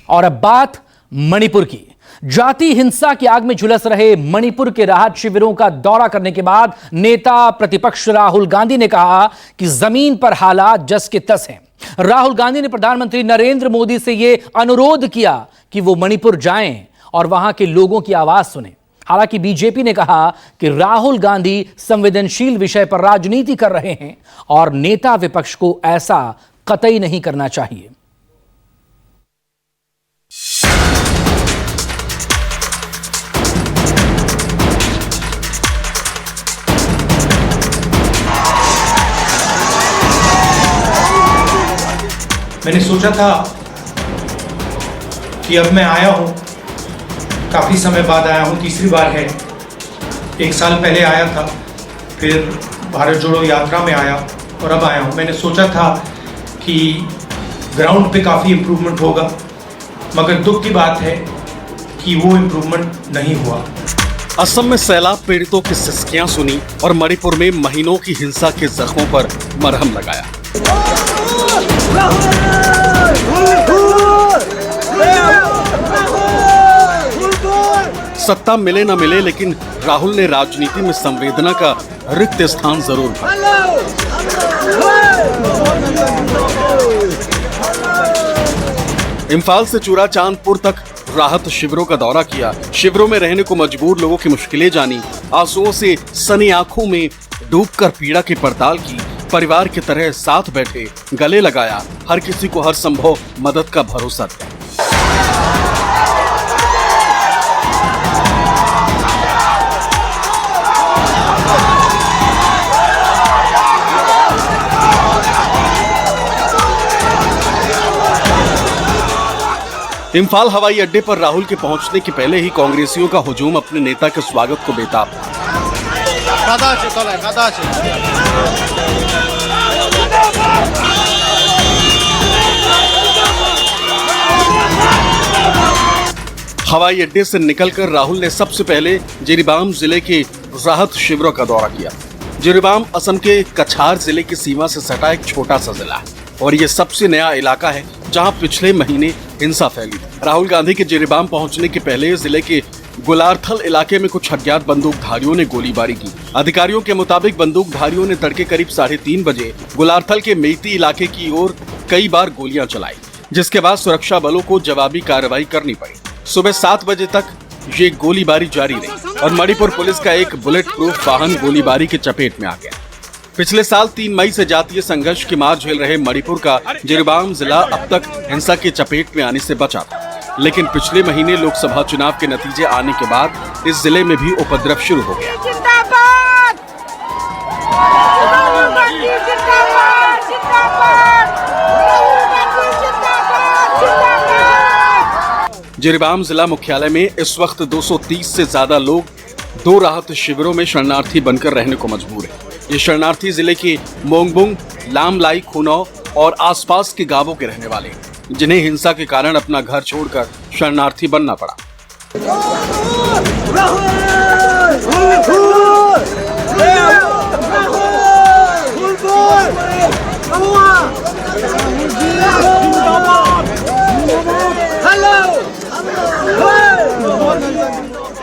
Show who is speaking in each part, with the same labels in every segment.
Speaker 1: और अब बात मणिपुर की। जाति हिंसा की आग में झुलस रहे मणिपुर के राहत शिविरों का दौरा करने के बाद नेता प्रतिपक्ष राहुल गांधी ने कहा कि जमीन पर हालात जस के तस हैं। राहुल गांधी ने प्रधानमंत्री नरेंद्र मोदी से यह अनुरोध किया कि वो मणिपुर जाएं और वहां के लोगों की आवाज सुनें। हालांकि बीजेपी ने कहा कि राहुल गांधी संवेदनशील विषय पर राजनीति कर रहे हैं और नेता विपक्ष को ऐसा कतई नहीं करना चाहिए।
Speaker 2: मैंने सोचा था कि अब मैं आया हूँ, काफ़ी समय बाद आया हूँ, तीसरी बार है। 1 साल पहले आया था, फिर भारत जोड़ो यात्रा में आया और अब आया हूँ। मैंने सोचा था कि ग्राउंड पे काफ़ी इम्प्रूवमेंट होगा, मगर दुख की बात है कि वो इम्प्रूवमेंट नहीं हुआ।
Speaker 3: असम में सैलाब पीड़ितों की सिसकियां सुनी और मणिपुर में महीनों की हिंसा के जख्मों पर मरहम लगाया। सत्ता मिले न मिले, लेकिन राहुल ने राजनीति में संवेदना का रिक्त स्थान जरूर भरा। इम्फाल से चूड़ाचांदपुर तक राहत शिविरों का दौरा किया। शिविरों में रहने को मजबूर लोगों की मुश्किलें जानी, आंसुओं से सनी आंखों में डूबकर पीड़ा की पड़ताल की, परिवार की तरह साथ बैठे, गले लगाया, हर किसी को हर संभव मदद का भरोसा दिया। इम्फाल हवाई अड्डे पर राहुल के पहुंचने के पहले ही कांग्रेसियों का हुजूम अपने नेता के स्वागत को बेताब था। हवाई अड्डे से निकलकर राहुल ने सबसे पहले जिरीबाम जिले के राहत शिविरों का दौरा किया। जिरीबाम असम के कछार जिले की सीमा से सटा एक छोटा सा जिला है और ये सबसे नया इलाका है जहां पिछले महीने हिंसा फैली। राहुल गांधी के जिरीबाम पहुंचने के पहले जिले के गुलारथल इलाके में कुछ अज्ञात बंदूकधारियों ने गोलीबारी की। अधिकारियों के मुताबिक बंदूकधारियों ने तड़के करीब 3:30 बजे गुलारथल के मेती इलाके की ओर कई बार गोलियां चलाई, जिसके बाद सुरक्षा बलों को जवाबी कार्रवाई करनी पड़ी। सुबह 7 बजे तक ये गोलीबारी जारी रही और मणिपुर पुलिस का एक बुलेट प्रूफ वाहन गोलीबारी के चपेट में आ गया। पिछले साल 3 मई से जातीय संघर्ष की मार झेल रहे मणिपुर का जिरीबाम जिला अब तक हिंसा के चपेट में आने से बचा था, लेकिन पिछले महीने लोकसभा चुनाव के नतीजे आने के बाद इस जिले में भी उपद्रव शुरू हो गया। जिरीबाम जिला मुख्यालय में इस वक्त 230 से ज्यादा लोग 2 राहत शिविरों में शरणार्थी बनकर रहने को मजबूर है। ये शरणार्थी जिले के मोंगबुंग, लामलाई, खुनौ और आसपास के गांवों के रहने वाले हैं, जिन्हें हिंसा के कारण अपना घर छोड़कर शरणार्थी बनना पड़ा।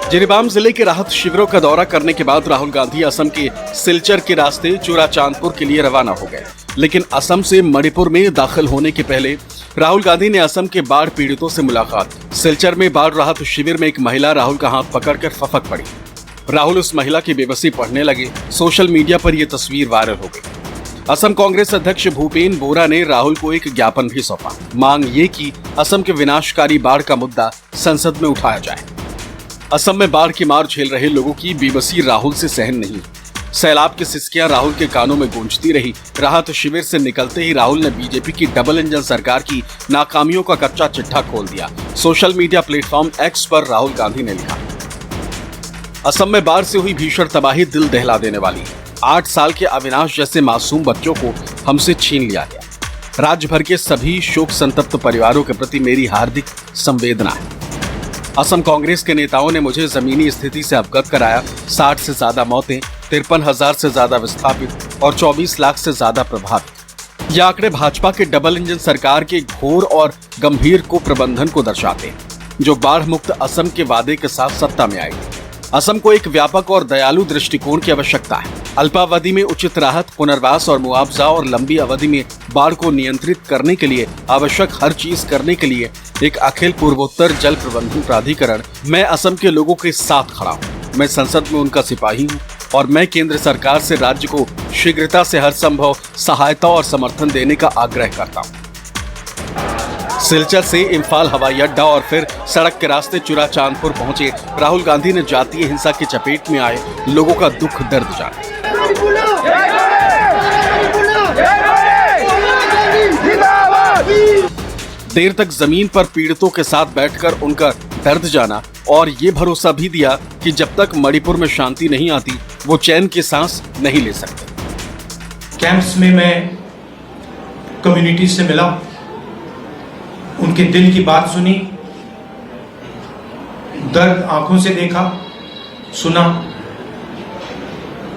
Speaker 3: जिरीबाम जिले के राहत शिविरों का दौरा करने के बाद राहुल गांधी असम के सिलचर के रास्ते चूड़ाचांदपुर के लिए रवाना हो गए, लेकिन असम से मणिपुर में दाखिल होने के पहले राहुल गांधी ने असम के बाढ़ पीड़ितों से मुलाकात। सिलचर में बाढ़ राहत शिविर में एक महिला राहुल का हाथ पकड़कर फफक पड़ी। राहुल उस महिला की बेबसी पढ़ने लगे। सोशल मीडिया पर यह तस्वीर वायरल हो गई। असम कांग्रेस अध्यक्ष भूपेन बोरा ने राहुल को एक ज्ञापन भी सौंपा। मांग ये की असम के विनाशकारी बाढ़ का मुद्दा संसद में उठाया जाए। असम में बाढ़ की मार झेल रहे लोगों की बेबसी राहुल से सहन नहीं। सैलाब की सिसकियां राहुल के कानों में गूंजती रही। राहत शिविर से निकलते ही राहुल ने बीजेपी की डबल इंजन सरकार की नाकामियों का कच्चा चिट्ठा खोल दिया। सोशल मीडिया प्लेटफॉर्म एक्स पर राहुल गांधी ने लिखा, असम में बाढ़ से हुई भीषण तबाही दिल दहला देने वाली है। 8 साल के अविनाश जैसे मासूम बच्चों को हमसे छीन लिया गया। राज्य भर के सभी शोक संतप्त परिवारों के प्रति मेरी हार्दिक संवेदना है। असम कांग्रेस के नेताओं ने मुझे जमीनी स्थिति से अवगत कराया। 60 से ज्यादा मौतें, 53,000 से ज्यादा विस्थापित और 24 लाख से ज्यादा प्रभावित। ये आंकड़े भाजपा के डबल इंजन सरकार के घोर और गंभीर कुप्रबंधन को दर्शाते हैं, जो बाढ़ मुक्त असम के वादे के साथ सत्ता में आई। असम को एक व्यापक और दयालु दृष्टिकोण की आवश्यकता है। अल्पावधि में उचित राहत, पुनर्वास और मुआवजा और लंबी अवधि में बाढ़ को नियंत्रित करने के लिए आवश्यक हर चीज करने के लिए एक अखिल पूर्वोत्तर जल प्रबंधन प्राधिकरण। मैं असम के लोगों के साथ खड़ा हूँ। मैं संसद में उनका सिपाही हूँ और मैं केंद्र सरकार से राज्य को शीघ्रता से हर संभव सहायता और समर्थन देने का आग्रह करता हूँ। सिलचर से इम्फाल हवाई अड्डा और फिर सड़क के रास्ते चुराचांदपुर पहुंचे राहुल गांधी ने जातीय हिंसा की चपेट में आए लोगों का दुख दर्द जाना। देर तक जमीन पर पीड़ितों के साथ बैठकर उनका दर्द जाना और ये भरोसा भी दिया कि जब तक मणिपुर में शांति नहीं आती वो चैन की सांस नहीं ले सकते।
Speaker 2: कैंप्स में मैं कम्युनिटी से मिला, उनके दिल की बात सुनी, दर्द आंखों से देखा, सुना,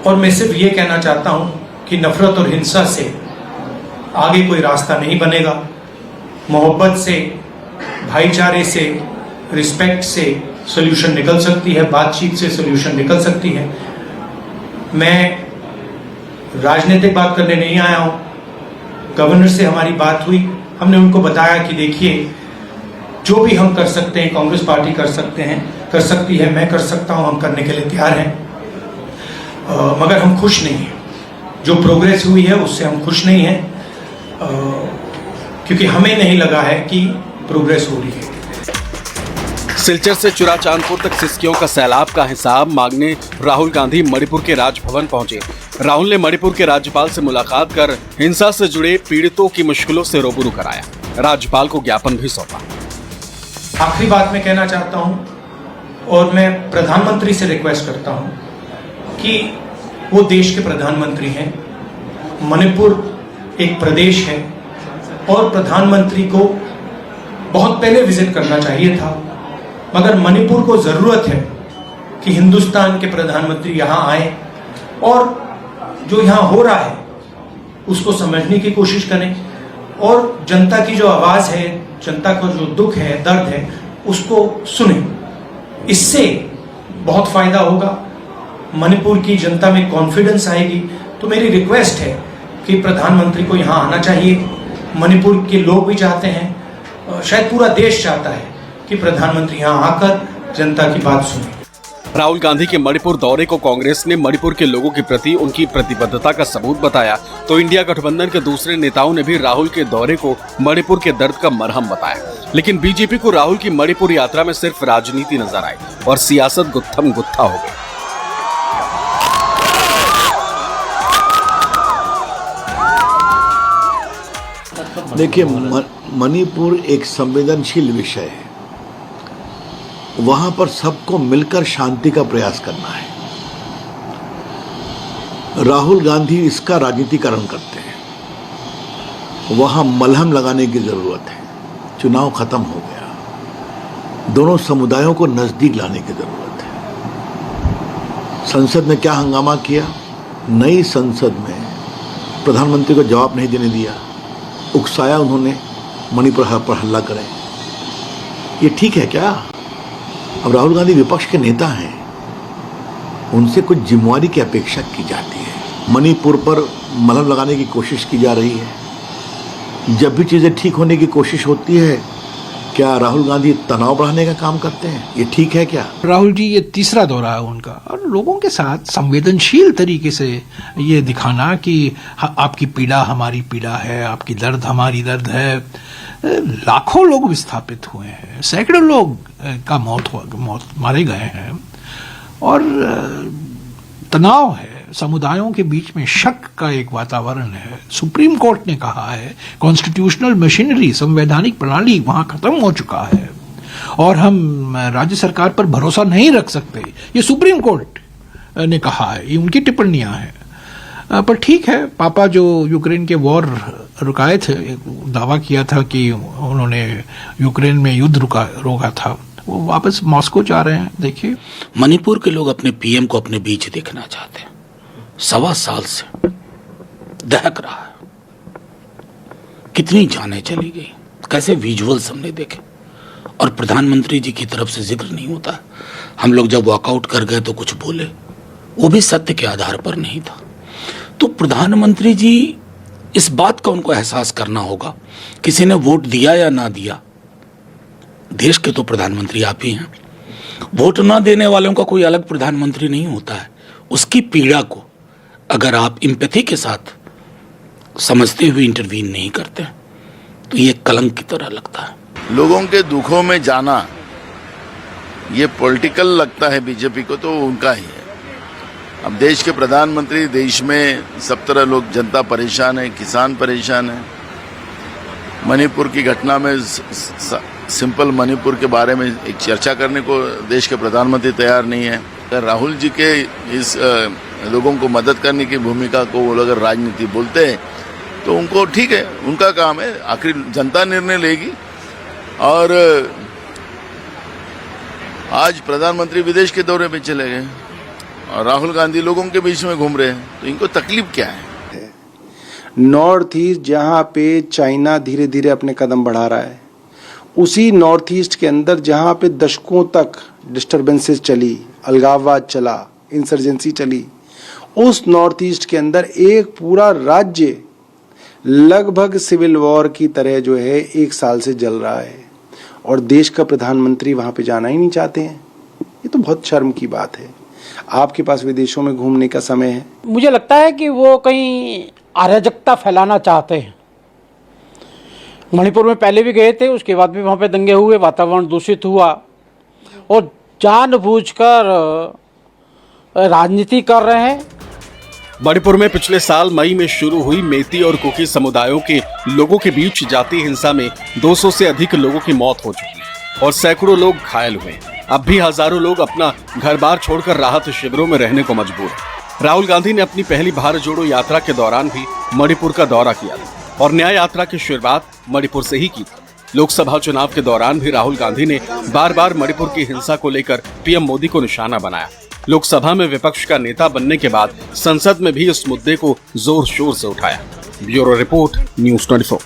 Speaker 2: और मैं सिर्फ ये कहना चाहता हूं कि नफरत और हिंसा से आगे कोई रास्ता नहीं बनेगा। मोहब्बत से, भाईचारे से, रिस्पेक्ट से सॉल्यूशन निकल सकती है, बातचीत से सॉल्यूशन निकल सकती है। मैं राजनीतिक बात करने नहीं आया हूं। गवर्नर से हमारी बात हुई, हमने उनको बताया कि देखिए जो भी हम कर सकते हैं, कांग्रेस पार्टी कर सकते हैं, कर सकती है, मैं कर सकता हूं, हम करने के लिए तैयार हैं। मगर हम खुश नहीं हैं। जो प्रोग्रेस हुई है उससे हम खुश नहीं हैं, क्योंकि हमें नहीं लगा है कि प्रोग्रेस हो रही है।
Speaker 3: सिलचर से चुराचांदपुर तक सिसकियों का सैलाब का हिसाब मांगने राहुल गांधी मणिपुर के राजभवन पहुंचे। राहुल ने मणिपुर के राज्यपाल से मुलाकात कर हिंसा से जुड़े पीड़ितों की मुश्किलों से रूबरू कराया। राज्यपाल को ज्ञापन भी सौंपा।
Speaker 2: आखिरी बात मैं कहना चाहता हूं और मैं प्रधानमंत्री से रिक्वेस्ट करता हूं कि वो देश के प्रधानमंत्री हैं, मणिपुर एक प्रदेश है और प्रधानमंत्री को बहुत पहले विजिट करना चाहिए था, मगर मणिपुर को जरूरत है कि हिंदुस्तान के प्रधानमंत्री यहां आए और जो यहां हो रहा है उसको समझने की कोशिश करें और जनता की जो आवाज है, जनता का जो दुख है, दर्द है, उसको सुने। इससे बहुत फायदा होगा, मणिपुर की जनता में कॉन्फिडेंस आएगी। तो मेरी रिक्वेस्ट है कि प्रधानमंत्री को यहाँ आना चाहिए। मणिपुर के लोग भी चाहते हैं, शायद पूरा देश चाहता है कि प्रधानमंत्री यहाँ आकर जनता की बात सुने।
Speaker 3: राहुल गांधी के मणिपुर दौरे को कांग्रेस ने मणिपुर के लोगों के प्रति उनकी प्रतिबद्धता का सबूत बताया, तो इंडिया गठबंधन के दूसरे नेताओं ने भी राहुल के दौरे को मणिपुर के दर्द का मरहम बताया। लेकिन बीजेपी को राहुल की मणिपुर यात्रा में सिर्फ राजनीति नजर आई और सियासत गुत्थम गुत्था हो गई।
Speaker 4: देखिए, मणिपुर एक संवेदनशील विषय है। वहां पर सबको मिलकर शांति का प्रयास करना है। राहुल गांधी इसका राजनीतिकरण करते हैं। वहां मलहम लगाने की जरूरत है। चुनाव खत्म हो गया, दोनों समुदायों को नजदीक लाने की जरूरत है। संसद ने क्या हंगामा किया, नई संसद में प्रधानमंत्री को जवाब नहीं देने दिया, उकसाया उन्होंने मणिपुर पर हल्ला करें। ये ठीक है क्या? अब राहुल गांधी विपक्ष के नेता हैं, उनसे कुछ जिम्मेवारी की अपेक्षा की जाती है। मणिपुर पर मलहम लगाने की कोशिश की जा रही है। जब भी चीजें ठीक होने की कोशिश होती है, क्या राहुल गांधी तनाव बढ़ाने का काम करते हैं? ये ठीक है क्या?
Speaker 5: राहुल जी ये तीसरा दौरा है उनका, और लोगों के साथ संवेदनशील तरीके से ये दिखाना कि आपकी पीड़ा हमारी पीड़ा है, आपकी दर्द हमारी दर्द है। लाखों लोग विस्थापित हुए हैं, सैकड़ों लोग का मौत मारे गए हैं, और तनाव है, समुदायों के बीच में शक का एक वातावरण है। सुप्रीम कोर्ट ने कहा है कॉन्स्टिट्यूशनल मशीनरी, संवैधानिक प्रणाली वहां खत्म हो चुका है और हम राज्य सरकार पर भरोसा नहीं रख सकते। ये सुप्रीम कोर्ट ने कहा है, ये उनकी टिप्पणियां हैं। पर ठीक है, पापा जो यूक्रेन के वॉर रुकाए थे, दावा किया था कि उन्होंने यूक्रेन में युद्ध रोका था, वो वापस मॉस्को जा रहे हैं। देखिए,
Speaker 6: मणिपुर के लोग अपने पीएम को अपने बीच देखना चाहते हैं। 1.25 साल से दहक रहा है, कितनी जानें चली गई, कैसे विजुअल्स हमने देखे, और प्रधानमंत्री जी की तरफ से जिक्र नहीं होता। हम लोग जब वॉकआउट कर गए तो कुछ बोले, वो भी सत्य के आधार पर नहीं था। तो प्रधानमंत्री जी, इस बात का उनको एहसास करना होगा, किसी ने वोट दिया या ना दिया, देश के तो प्रधानमंत्री आप ही हैं। वोट ना देने वालों का कोई अलग प्रधानमंत्री नहीं होता है। उसकी पीड़ा को अगर आप इम्पैथी के साथ समझते हुए इंटरवीन नहीं करते तो ये कलंक की तरह लगता है।
Speaker 7: लोगों के दुखों में जाना ये पॉलिटिकल लगता है बीजेपी को, तो उनका ही है। अब देश के प्रधानमंत्री, देश में सब तरह लोग, जनता परेशान है, किसान परेशान है। मणिपुर की घटना में सिंपल मणिपुर के बारे में एक चर्चा करने को देश के प्रधानमंत्री तैयार नहीं है। अगर राहुल जी के इस लोगों को मदद करने की भूमिका को वो अगर राजनीति बोलते हैं तो उनको ठीक है, उनका काम है, आखिर जनता निर्णय लेगी। और आज प्रधानमंत्री विदेश के दौरे पे चले गए और राहुल गांधी लोगों के बीच में घूम रहे हैं, तो इनको तकलीफ क्या है?
Speaker 8: नॉर्थ ईस्ट जहाँ पे चाइना धीरे धीरे अपने कदम बढ़ा रहा है, उसी नॉर्थ ईस्ट के अंदर जहाँ पे दशकों तक डिस्टर्बेंसेस चली, अलगाववाद चला, इंसर्जेंसी चली, उस नॉर्थ ईस्ट के अंदर एक पूरा राज्य लगभग सिविल वॉर की तरह जो है 1 साल से जल रहा है, और देश का प्रधानमंत्री वहाँ पे जाना ही नहीं चाहते हैं। ये तो बहुत शर्म की बात है। आपके पास विदेशों में घूमने का समय है।
Speaker 9: मुझे लगता है कि वो कहीं अराजकता फैलाना चाहते हैं। मणिपुर में पहले भी गए थे, उसके बाद भी वहाँ पे दंगे हुए, वातावरण दूषित हुआ, और जानबूझकर राजनीति कर रहे हैं।
Speaker 3: मणिपुर में पिछले साल मई में शुरू हुई मेती और कुकी समुदायों के लोगों के बीच जातीय हिंसा में 200 से अधिक लोगों की मौत हो चुकी है और सैकड़ों लोग घायल हुए। अब भी हजारों लोग अपना घर बार छोड़कर राहत शिविरों में रहने को मजबूर हैं। राहुल गांधी ने अपनी पहली भारत जोड़ो यात्रा के दौरान भी मणिपुर का दौरा किया था और न्याय यात्रा की शुरुआत मणिपुर से ही की थी। लोकसभा चुनाव के दौरान भी राहुल गांधी ने बार बार मणिपुर की हिंसा को लेकर पीएम मोदी को निशाना बनाया। लोकसभा में विपक्ष का नेता बनने के बाद संसद में भी इस मुद्दे को जोर शोर से उठाया। Bureau report, news 24।